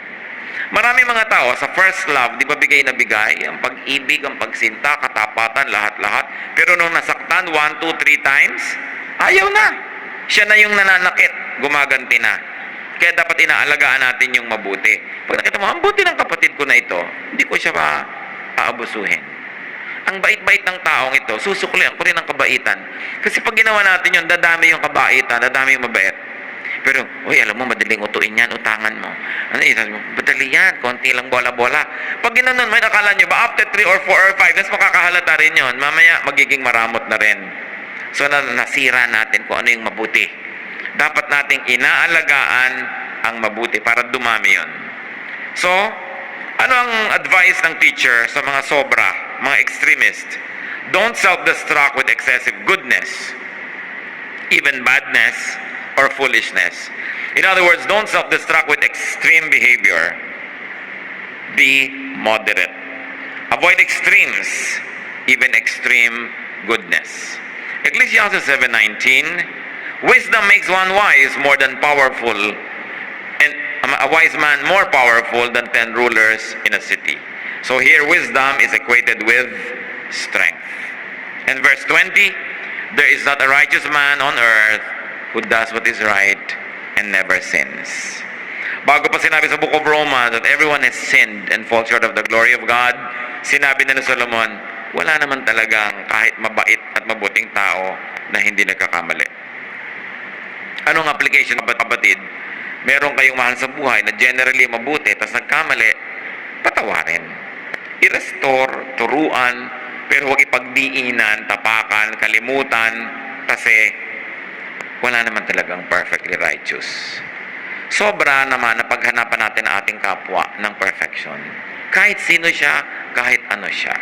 Marami mga tao sa first love, di ba bigay na bigay? Ang pag-ibig, ang pagsinta, katapatan, lahat-lahat. Pero nung nasaktan, 1, 2, 3 times, ayaw na. Siya na yung nananakit, gumaganti na. Kaya dapat inaalagaan natin yung mabuti. Pag nakita mo, ang buti ng kapatid ko na ito, hindi ko siya paabusuhin. Ang bait-bait ng taong ito, susuklian ko rin ang kabaitan. Kasi pag ginawa natin yun, dadami yung kabaitan, dadami yung mabait. Pero, alam mo, madaling utuin yan, utangan mo. Ano yun? Madali yan, konti lang bola-bola. Pag ginanon, may nakala nyo ba, after 3 or 4 or 5, mas makakahalata rin yun. Mamaya, magiging maramot na rin. So, nasira natin kung ano yung mabuti. Dapat nating inaalagaan ang mabuti para dumami yun. So, ano ang advice ng teacher sa mga sobra, mga extremist? Don't self-destruct with excessive goodness, even badness, or foolishness. In other words, don't self-destruct with extreme behavior. Be moderate. Avoid extremes, even extreme goodness. Ecclesiastes 7:19, wisdom makes one wise more than powerful, and a wise man more powerful than 10 rulers in a city. So here, wisdom is equated with strength. And verse 20, there is not a righteous man on earth who does what is right and never sins. Bago pa sinabi sa Book of Romans that everyone has sinned and falls short of the glory of God, sinabi na ni Solomon, wala naman talagang kahit mabait at mabuting tao na hindi nagkakamali. Anong application, kapatid? Meron kayong mahal sa buhay na generally mabuti, tapos nagkamali, patawarin. I-restore, turuan, pero huwag ipagdiinan, tapakan, kalimutan, kasi wala naman talagang perfectly righteous. Sobra naman na paghanapan natin ang ating kapwa ng perfection. Kahit sino siya, kahit ano siya.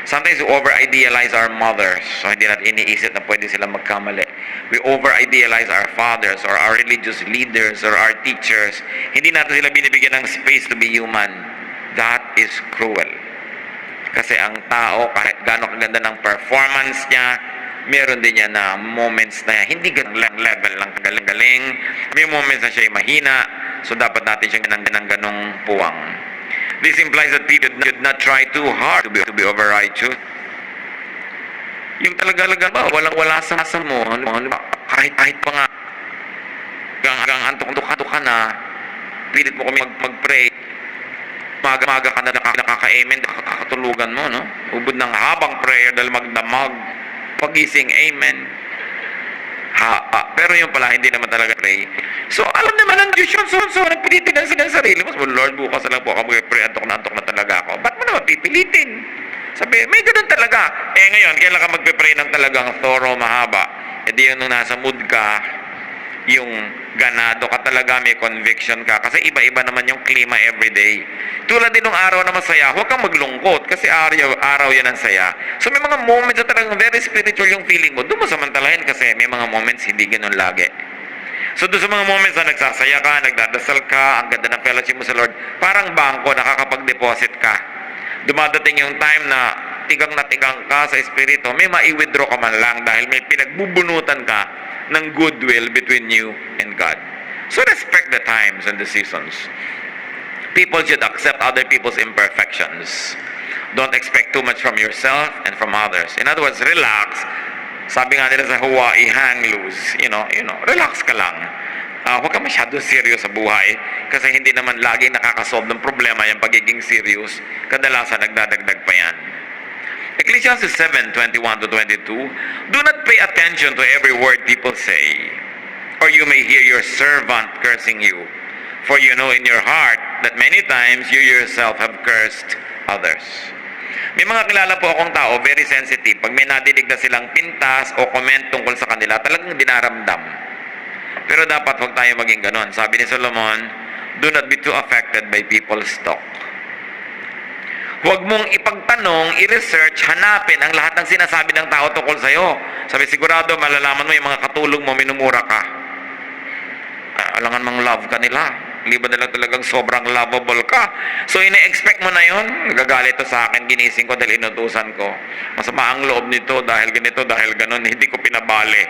Sometimes we over-idealize our mothers. So hindi natin iniisip na pwede sila magkamali. We over-idealize our fathers or our religious leaders or our teachers. Hindi natin sila binibigyan ng space to be human. That is cruel. Kasi ang tao, kahit gano'ng kaganda ng performance niya, meron din niya na moments na hindi ganang level ng kagaling-galing. May moments na siya ay mahina. So dapat natin siyang ganang puwang. This implies that people should not try too hard to be over-righteous. Yung talaga ba, walang-wala sa mo. Kahit pa nga, hanggang antok-antok ka na, pilit mo kami mag-pray. Maga-maga ka na nakaka-amen, nakakatulugan mo, no? Ubod ng habang prayer dahil magdamag. Pagising, amen. Pero yung pala, hindi naman talaga pray. So, alam naman ang Diyos yun. So nagpilitin na sila sarili mo. So, Lord, bukas na lang po ako mag-pray. Antok na talaga ako. Ba't mo naman pipilitin? Sabi, may ganun talaga. Ngayon, kailan ka magpipray ng talagang thorough, mahaba? Di yun nung nasa mood ka, yung ganado ka talaga, may conviction ka. Kasi iba-iba naman yung klima everyday. Tulad din ng araw na masaya, huwag kang maglungkot kasi araw yan ang saya. So may mga moments na talagang very spiritual yung feeling mo. Doon mo samantalahin kasi may mga moments hindi ganun lagi. So doon sa mga moments na nagsasaya ka, nagdadasal ka, ang ganda ng fellowship mo sa Lord, parang bangko, nakakapag-deposit ka. Dumadating yung time na tigang ka sa espiritu, may ma-withdraw ka man lang dahil may pinagbubunutan ka ng goodwill between you and God. So respect the times and the seasons. People should accept other people's imperfections. Don't expect too much from yourself and from others. In other words, relax. Sabi nga nila sa Hawaii, hang loose. You know, relax ka lang. Huwag ka masyado serious sa buhay kasi hindi naman laging nakakasolve ng problema yung pagiging serious. Kadalasan nagdadagdag pa yan. Ecclesiastes 7:21-22, do not pay attention to every word people say, or you may hear your servant cursing you. For you know in your heart that many times you yourself have cursed others. May mga kilala po akong tao, very sensitive. Pag may nadidig na silang pintas o comment tungkol sa kanila, talagang dinaramdam. Pero dapat huwag tayo maging ganon. Sabi ni Solomon, do not be too affected by people's talk. Huwag mong ipagtanong, i-research, hanapin ang lahat ng sinasabi ng tao tungkol sa'yo. Sabi, sigurado malalaman mo yung mga katulong mo, minumura ka. Alangan mang love ka nila. Hindi ba nila talagang sobrang lovable ka? So, ine-expect mo na yun? Nagagalit to sa akin, ginising ko dahil inutusan ko. Masama ang loob nito dahil ganito, dahil ganon, hindi ko pinabali.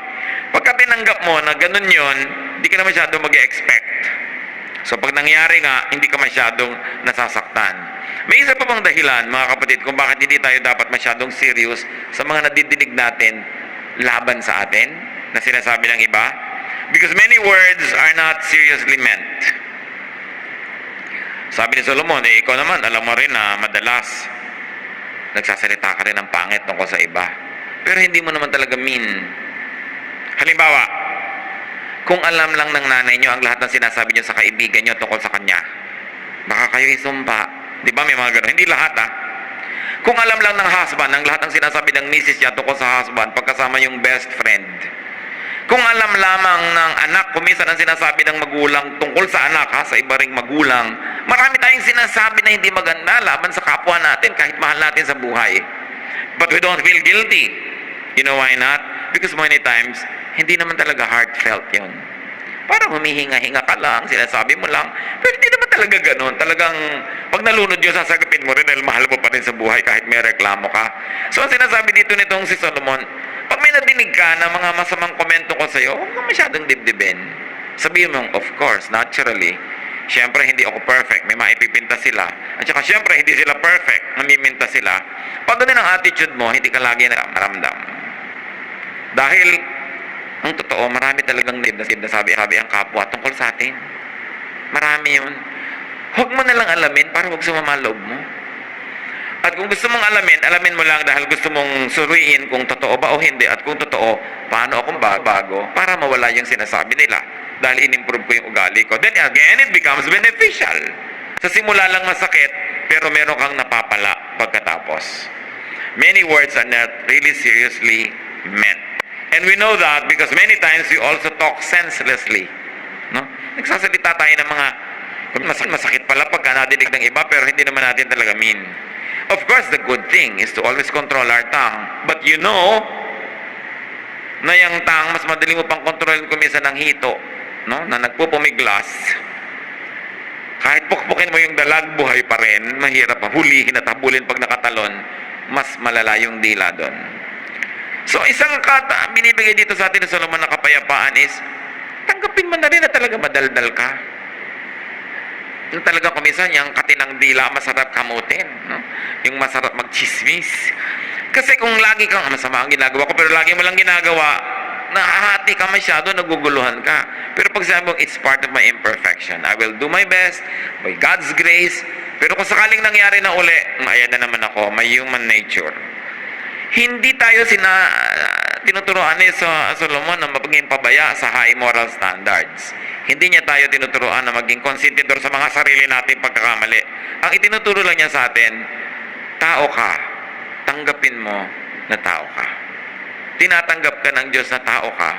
Pagka tinanggap mo na ganon yun, hindi ka na masyadong mag-expect. So, pag nangyari nga, hindi ka masyadong nasasaktan. May isa pa bang dahilan, mga kapatid, kung bakit hindi tayo dapat masyadong serious sa mga nadidinig natin laban sa atin, na sinasabi ng iba? Because many words are not seriously meant. Sabi ni Solomon, ikaw naman, alam mo rin na madalas nagsasalita ka rin ng pangit tungkol sa iba. Pero hindi mo naman talaga mean. Halimbawa, kung alam lang ng nanay nyo ang lahat ng sinasabi nyo sa kaibigan nyo tungkol sa kanya, baka kayo isumpa. Di ba may mga gano'n? Hindi lahat Kung alam lang ng husband ang lahat ng sinasabi ng misis niya tungkol sa husband, pagkasama yung best friend. Kung alam lamang ng anak, kung minsan ang sinasabi ng magulang tungkol sa anak, sa iba ring magulang, marami tayong sinasabi na hindi maganda laban sa kapwa natin kahit mahal natin sa buhay. But we don't feel guilty. You know why not? Because many times, hindi naman talaga heartfelt yun. Parang humihinga-hinga ka lang, sinasabi mo lang, pero hindi naman talaga ganun. Talagang, pag nalunod yun, sasagapin mo rin dahil mahal mo pa rin sa buhay kahit may reklamo ka. So, ang sinasabi dito nitong si Solomon, pag may nadinig ka na mga masamang komento ko sa'yo, huwag mo masyadong dibdibin. Sabihin mo, of course, naturally, syempre hindi ako perfect, may maipipinta sila. At saka syempre hindi sila perfect, namiminta sila. Pag ganun ang attitude mo, hindi ka lagi nararamdam. Dahil, ang totoo, marami talagang nasabi ang kapwa tungkol sa atin. Marami yun. Huwag mo nalang alamin para huwag sumama loob mo. At kung gusto mong alamin mo lang dahil gusto mong suriin kung totoo ba o hindi, at kung totoo, paano akong bago para mawala yung sinasabi nila dahil in-improve ko yung ugali ko. Then again, it becomes beneficial. Sa simula lang masakit, pero meron kang napapala pagkatapos. Many words are not really seriously meant. And we know that because many times we also talk senselessly. No? Nagsasalita tayo ng mga masakit pala pagka nadinig ng iba pero hindi naman natin talaga mean. Of course, the good thing is to always control our tongue. But you know, na yung tongue, mas madali mo pang kontrolin kung minsan ng hito, no? Na nagpupumiglas. Kahit pukpukin mo yung dalag, buhay pa rin. Mahirap pa hulihin at habulin pag nakatalon. Mas malala yung dila doon. So, isang binibigay dito sa atin ng Solomon na kapayapaan is, tanggapin mo na rin na talaga madaldal ka. Yung talaga kuminsan, yung katinang dila, masarap kamutin. No? Yung masarap magchismis. Kasi kung lagi kang, masama ang ginagawa ko, pero lagi mo lang ginagawa, nahahati ka masyado, naguguluhan ka. Pero pag sabi mo, it's part of my imperfection. I will do my best, by God's grace. Pero kung sakaling nangyari na uli, ayan na naman ako, my human nature. Hindi tayo tinuturoan ni Solomon na maging pabaya sa high moral standards. Hindi niya tayo tinuturoan na maging konsentidor sa mga sarili nating pagkakamali. Ang itinuturo lang niya sa atin, tao ka, tanggapin mo na tao ka. Tinatanggap ka ng Diyos na tao ka.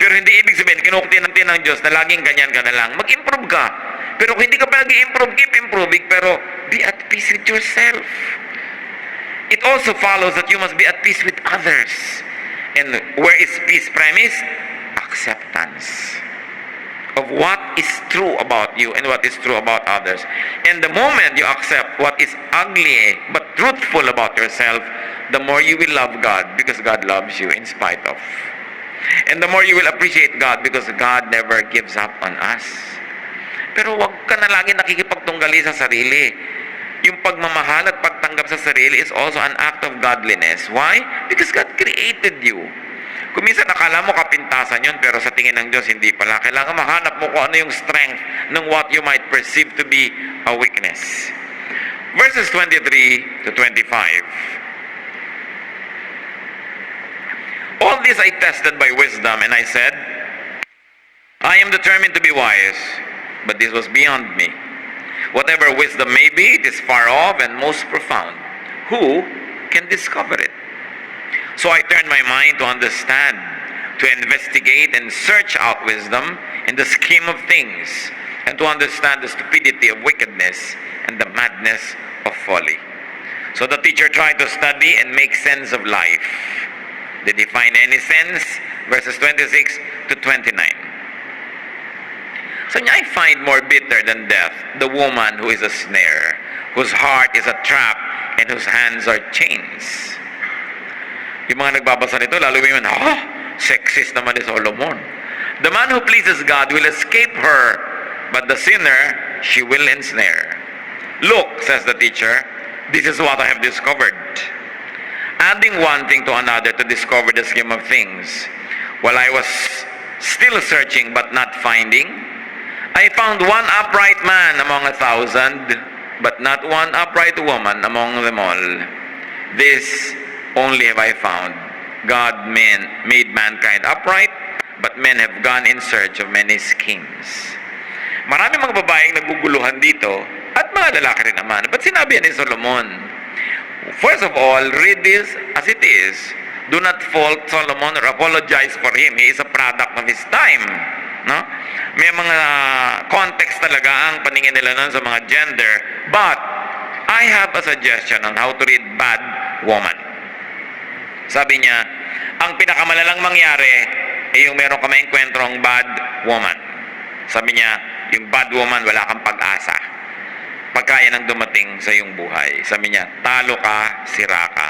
Pero hindi ibig sabihin, kinukti ng Diyos na laging ganyan ka na lang. Mag-improve ka. Pero kung hindi ka pa nag-improve, keep improving, pero be at peace with yourself. It also follows that you must be at peace with others. And where is peace premised? Acceptance of what is true about you and what is true about others. And the moment you accept what is ugly but truthful about yourself, the more you will love God because God loves you in spite of. And the more you will appreciate God because God never gives up on us. Pero wag ka na lagi nakikipagtunggali sa sarili. Yung pagmamahal at pagtanggap sa sarili is also an act of godliness. Why? Because God created you. Kung minsan nakala mo kapintasan yun, pero sa tingin ng Diyos, hindi pala. Kailangan mahanap mo kung ano yung strength ng what you might perceive to be a weakness. Verses 23 to 25. All this I tested by wisdom, and I said, I am determined to be wise, but this was beyond me. Whatever wisdom may be, it is far off and most profound. Who can discover it? So I turned my mind to understand, to investigate and search out wisdom in the scheme of things, and to understand the stupidity of wickedness and the madness of folly. So the teacher tried to study and make sense of life. Did he find any sense? Verses 26 to 29. So I find more bitter than death the woman who is a snare, whose heart is a trap, and whose hands are chains. Yung mga nagbabasa nito, lalo yung sexist naman ni Solomon. The man who pleases God will escape her, but the sinner she will ensnare. Look, says the teacher, this is what I have discovered. Adding one thing to another to discover the scheme of things. While I was still searching but not finding, I found one upright man among 1,000, but not one upright woman among them all. This only have I found. God made mankind upright, but men have gone in search of many schemes. Marami mga babaeng naguguluhan dito, at mga lalaki rin naman. But sinabi ni Solomon, first of all, read this as it is. Do not fault Solomon or apologize for him. He is a product of his time. No? May mga context talaga ang paningin nila nun sa mga gender. But, I have a suggestion on how to read bad woman. Sabi niya, ang pinakamalalang mangyari ay yung meron ka maengkwentrong bad woman. Sabi niya, yung bad woman, wala kang pag-asa. Pagkaya nang dumating sa iyong buhay. Sabi niya, talo ka, sira ka.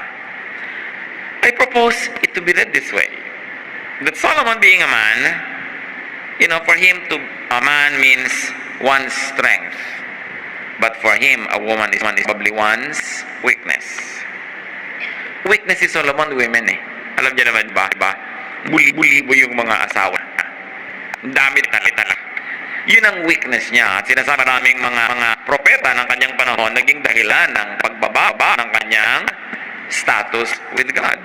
I propose it to be read this way. That Solomon being a man, for him a man means one's strength. But for him, a woman is probably one's weakness. Weakness si Solomon, women Alam niyo naman ba? Buli-bulibo yung mga asawa. Ang dami tali-tala. Yun ang weakness niya. At sinasabi maraming mga propeta ng kanyang panahon naging dahilan ng pagbababa ng kanyang status with God.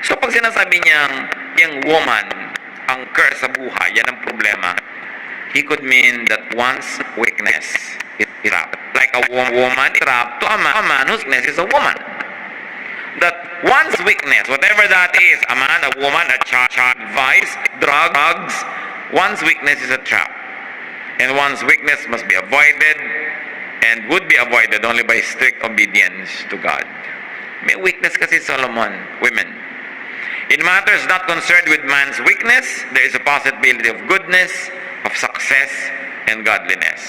So pag sinasabi niyang yung woman ang curse sa buhay, yan ang problema. He could mean that one's weakness is trapped. Like a woman is trapped to a man whose weakness is a woman. That one's weakness, whatever that is, a man, a woman, a child, vice, drugs, one's weakness is a trap. And one's weakness must be avoided and would be avoided only by strict obedience to God. May weakness kasi Solomon, women. In matters not concerned with man's weakness, there is a possibility of goodness, of success, and godliness.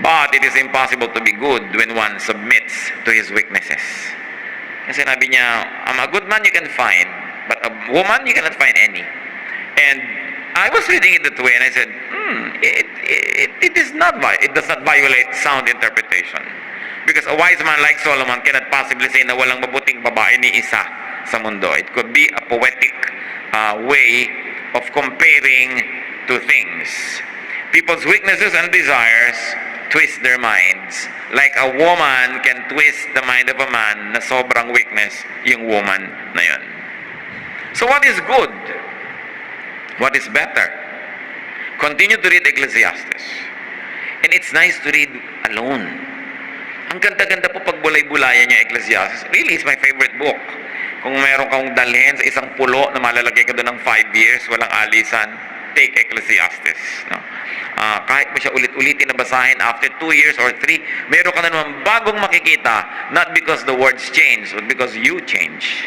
But it is impossible to be good when one submits to his weaknesses. Kasi sabi niya, a good man you can find, but a woman you cannot find any. And I was reading it that way, and I said, it does not violate sound interpretation. Because a wise man like Solomon cannot possibly say na walang mabuting babae ni isa sa mundo. It could be a poetic way of comparing two things. People's weaknesses and desires twist their minds. Like a woman can twist the mind of a man na sobrang weakness yung woman na yun. So what is good? What is better? Continue to read Ecclesiastes. And it's nice to read alone. Ang ganda-ganda po pag bulay-bulayan niya Ecclesiastes. Really, it's my favorite book. Kung meron kang dalhin sa isang pulo na malalagay ka doon ng 5 years, walang alisan, take Ecclesiastes. No? Kahit mo siya ulit-ulitin na basahin after 2 years or 3, meron ka na naman bagong makikita, not because the words change, but because you change.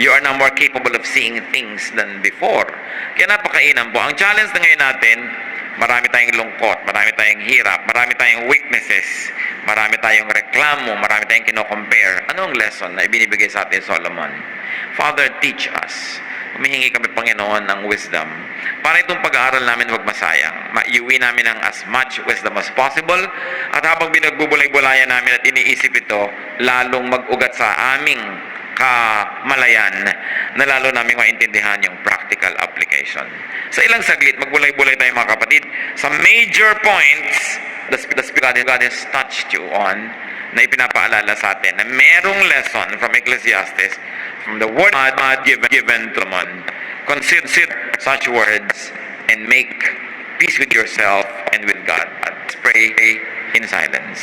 You are now more capable of seeing things than before. Kaya napakainan po. Ang challenge na ngayon natin, marami tayong lungkot, marami tayong hirap, marami tayong weaknesses, marami tayong reklamo, marami tayong kino-compare. Ano ang lesson na ibinibigay sa atin Solomon? Father, teach us. Humihingi kami, Panginoon, ng wisdom para itong pag-aaral namin huwag masayang. Maiuwi namin ang as much wisdom as possible, at habang binagbubulay-bulayan namin at iniisip ito, lalong mag-ugat sa aming kamalayan na lalo naming maintindihan yung practical application. Sa ilang saglit, magbulay-bulay tayo mga kapatid. Sa major points, the Spirit God has touched you on, na ipinapaalala sa atin na merong lesson from Ecclesiastes, from the word God given to Solomon. Consider such words and make peace with yourself and with God. Let's pray in silence.